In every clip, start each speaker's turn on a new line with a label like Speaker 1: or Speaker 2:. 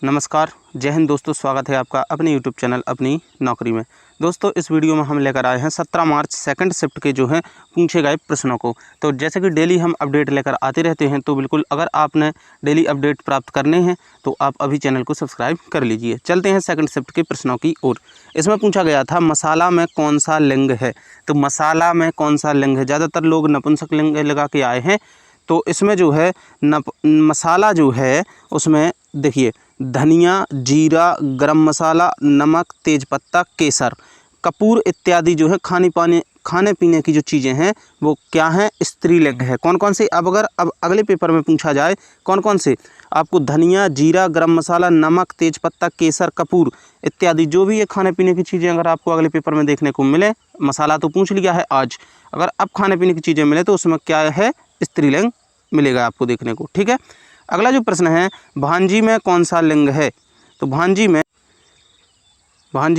Speaker 1: नमस्कार, जय हिंद दोस्तों। स्वागत है आपका अपने यूट्यूब चैनल अपनी नौकरी में। दोस्तों, इस वीडियो में हम लेकर आए हैं 17 मार्च सेकंड शिफ्ट के जो हैं पूछे गए प्रश्नों को। तो जैसे कि डेली हम अपडेट लेकर आते रहते हैं, तो बिल्कुल अगर आपने डेली अपडेट प्राप्त करने हैं तो आप अभी चैनल को सब्सक्राइब कर लीजिए। चलते हैं सेकंड शिफ्ट के प्रश्नों की ओर। इसमें पूछा गया था मसाला में कौन सा लिंग है। तो मसाला में कौन सा लिंग है, ज़्यादातर लोग नपुंसक लिंग लगा के आए हैं। तो इसमें जो है मसाला जो है उसमें देखिए धनिया, जीरा, गरम मसाला, नमक, तेज़पत्ता, केसर, कपूर इत्यादि जो है खाने पीने की जो चीज़ें हैं वो क्या हैं, स्त्रीलिंग है। कौन कौन से, अब अगले पेपर में पूछा जाए कौन कौन से आपको धनिया, जीरा, गरम मसाला, नमक, तेज़पत्ता, केसर, कपूर इत्यादि जो भी ये खाने पीने की चीज़ें अगर आपको अगले पेपर में देखने को मिले, मसाला तो पूछ लिया है आज, अगर अब खाने पीने की चीज़ें मिले तो उसमें क्या है, स्त्रीलिंग मिलेगा आपको देखने को। ठीक है। अगला जो प्रश्न है, भांजी में कौन सा लिंग है। तो भांजी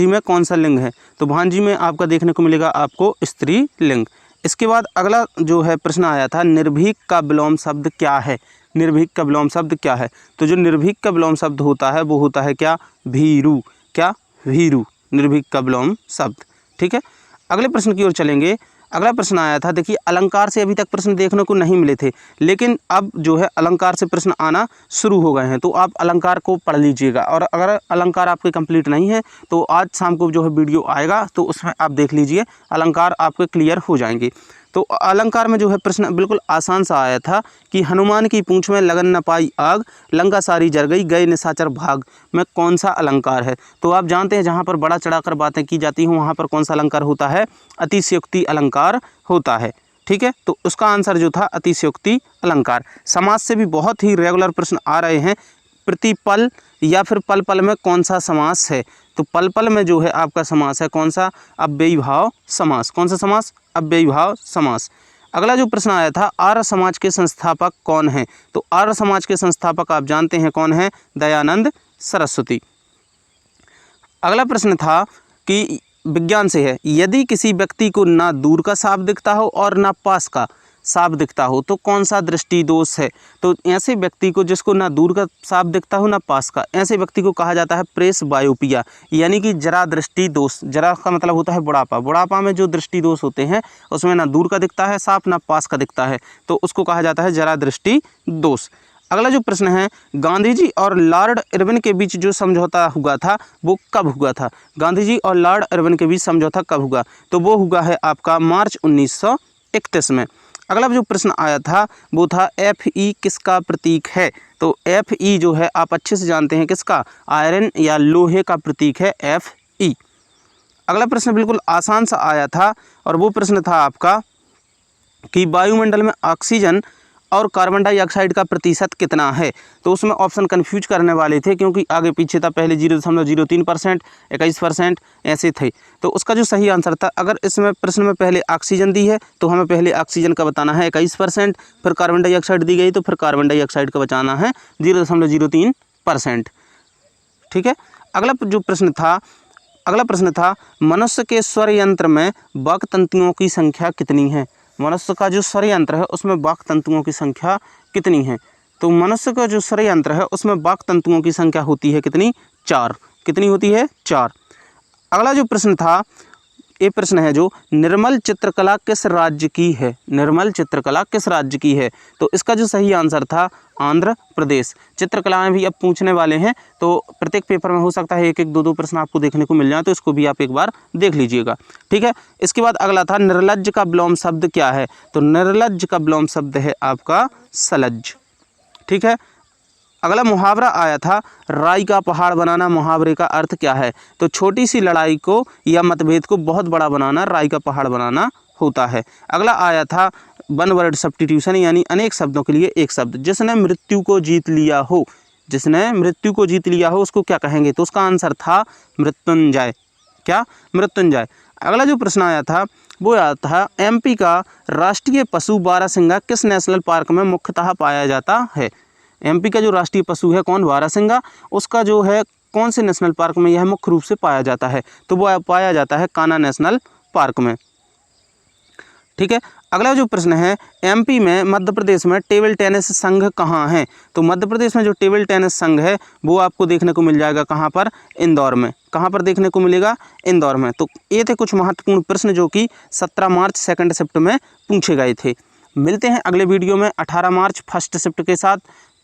Speaker 1: में कौन सा लिंग है। तो भांजी में आपका देखने को मिलेगा आपको स्त्रीलिंग। इसके बाद अगला जो है प्रश्न आया था, निर्भीक का विलोम शब्द क्या है। निर्भीक का विलोम शब्द क्या है। तो जो निर्भीक का विलोम शब्द होता है वो होता है क्या, भीरू। क्या, भीरू, निर्भीक का विलोम शब्द। ठीक है। अगले प्रश्न की ओर चलेंगे। अगला प्रश्न आया था, देखिए अलंकार से अभी तक प्रश्न देखने को नहीं मिले थे, लेकिन अब जो है अलंकार से प्रश्न आना शुरू हो गए हैं। तो आप अलंकार को पढ़ लीजिएगा, और अगर अलंकार आपके कंप्लीट नहीं है तो आज शाम को जो है वीडियो आएगा तो उसमें आप देख लीजिए, अलंकार आपके क्लियर हो जाएंगे। तो अलंकार में जो है प्रश्न बिल्कुल आसान सा आया था कि हनुमान की पूंछ में लगन न पाई आग, लंका सारी जल गई, गए निशाचर भाग में कौन सा अलंकार है। तो आप जानते हैं जहाँ पर बड़ा चढ़ाकर बातें की जाती हैं वहाँ पर कौन सा अलंकार होता है, अतिशयोक्ति अलंकार होता है। ठीक है। तो उसका आंसर जो था अतिशयोक्ति अलंकार। समाज से भी बहुत ही रेगुलर प्रश्न आ रहे हैं, प्रतिपल या फिर पल पल में कौन सा समास है। तो पल पल में जो है आपका समास है कौन सा, अव्ययीभाव समास। कौन सा समास, अव्ययीभाव समास। अगला जो प्रश्न आया था, आर्य समाज के संस्थापक कौन हैं। तो आर्य समाज के संस्थापक आप जानते हैं कौन है, दयानंद सरस्वती। अगला प्रश्न था कि विज्ञान से है, यदि किसी व्यक्ति को ना दूर का सांप दिखता हो और ना पास का सांप दिखता हो तो कौन सा दृष्टि दोष है। तो ऐसे व्यक्ति को, जिसको ना दूर का सांप दिखता हो ना पास का, ऐसे व्यक्ति को कहा जाता है प्रेस बायोपिया, यानी कि जरा दृष्टि दोष। जरा का मतलब होता है बुढ़ापा। बुढ़ापा में जो दृष्टि दोष होते हैं उसमें ना दूर का दिखता है सांप ना पास का दिखता है, तो उसको कहा जाता है जरा दृष्टि दोष। अगला जो प्रश्न है, गांधी जी और लॉर्ड इरविन के बीच जो समझौता हुआ था वो कब हुआ था। गांधी जी और लॉर्ड इरविन के बीच समझौता कब हुआ, तो वो हुआ है आपका मार्च 1931 में। अगला जो प्रश्न आया था वो था Fe किसका प्रतीक है। तो Fe जो है आप अच्छे से जानते हैं किसका, आयरन या लोहे का प्रतीक है Fe। अगला प्रश्न बिल्कुल आसान सा आया था, और वो प्रश्न था आपका कि वायुमंडल में ऑक्सीजन और कार्बन डाइऑक्साइड का प्रतिशत कितना है। तो उसमें ऑप्शन कन्फ्यूज करने वाले थे, क्योंकि आगे पीछे था, पहले 0.03%, 21% ऐसे थे। तो उसका जो सही आंसर था, अगर इसमें प्रश्न में पहले ऑक्सीजन दी है तो हमें पहले ऑक्सीजन का बताना है 21%, फिर कार्बन डाइऑक्साइड दी गई तो फिर कार्बन डाइऑक्साइड का बताना है 0.03%। ठीक है। अगला प्रश्न था मनुष्य के स्वर यंत्र में वाक् तंतुओं की संख्या कितनी है। मनुष्य का जो स्वर यंत्र है उसमें वाक् तंतुओं की संख्या कितनी है। तो मनुष्य का जो स्वर यंत्र है उसमें वाक् तंतुओं की संख्या होती है कितनी, 4। कितनी होती है, 4। अगला जो प्रश्न था, ये प्रश्न है जो निर्मल चित्रकला किस राज्य की है। निर्मल चित्रकला किस राज्य की है। तो इसका जो सही आंसर था आंध्र प्रदेश। चित्रकलाएं भी अब पूछने वाले हैं, तो प्रत्येक पेपर में हो सकता है एक एक दो प्रश्न आपको देखने को मिल जाए, तो इसको भी आप एक बार देख लीजिएगा। ठीक है। इसके बाद अगला था निर्लज्ज का विलोम शब्द क्या है। तो निर्लज्ज का विलोम शब्द है आपका सलज्ज। ठीक है। अगला मुहावरा आया था, राई का पहाड़ बनाना, मुहावरे का अर्थ क्या है। तो छोटी सी लड़ाई को या मतभेद को बहुत बड़ा बनाना राई का पहाड़ बनाना होता है। अगला आया था वन वर्ड सब्स्टिट्यूशन, यानी अनेक शब्दों के लिए एक शब्द। जिसने मृत्यु को जीत लिया हो, जिसने मृत्यु को जीत लिया हो उसको क्या कहेंगे। तो उसका आंसर था मृत्युंजय। क्या, मृत्युंजय। अगला जो प्रश्न आया था वो आया था, MP का राष्ट्रीय पशु बारहसिंगा किस नेशनल पार्क में मुख्यतः पाया जाता है। MP का जो राष्ट्रीय पशु है कौन, बारहसिंगा, उसका जो है कौन से नेशनल पार्क में यह मुख्य रूप से पाया जाता है। तो वो पाया जाता है कान्हा नेशनल पार्क में। ठीक है। अगला जो प्रश्न है, एमपी में मध्य प्रदेश में टेबल टेनिस संघ कहाँ है? तो मध्य प्रदेश में जो टेबल टेनिस संघ है वो आपको देखने को मिल जाएगा कहाँ पर? इंदौर में। कहाँ पर देखने को मिलेगा? इंदौर में। तो ये थे कुछ महत्वपूर्ण प्रश्न जो कि 17 मार्च सेकंड शिफ्ट में पूछे गए थे। मिलते हैं अगले वीडियो में 18 मार्च फर्स्ट शिफ्ट के साथ।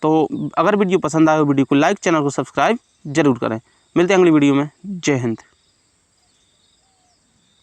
Speaker 1: तो अगर वीडियो पसंद आए वीडियो को लाइक, चैनल को सब्सक्राइब जरूर करें। मिलते हैं अगली वीडियो में। जय हिंद।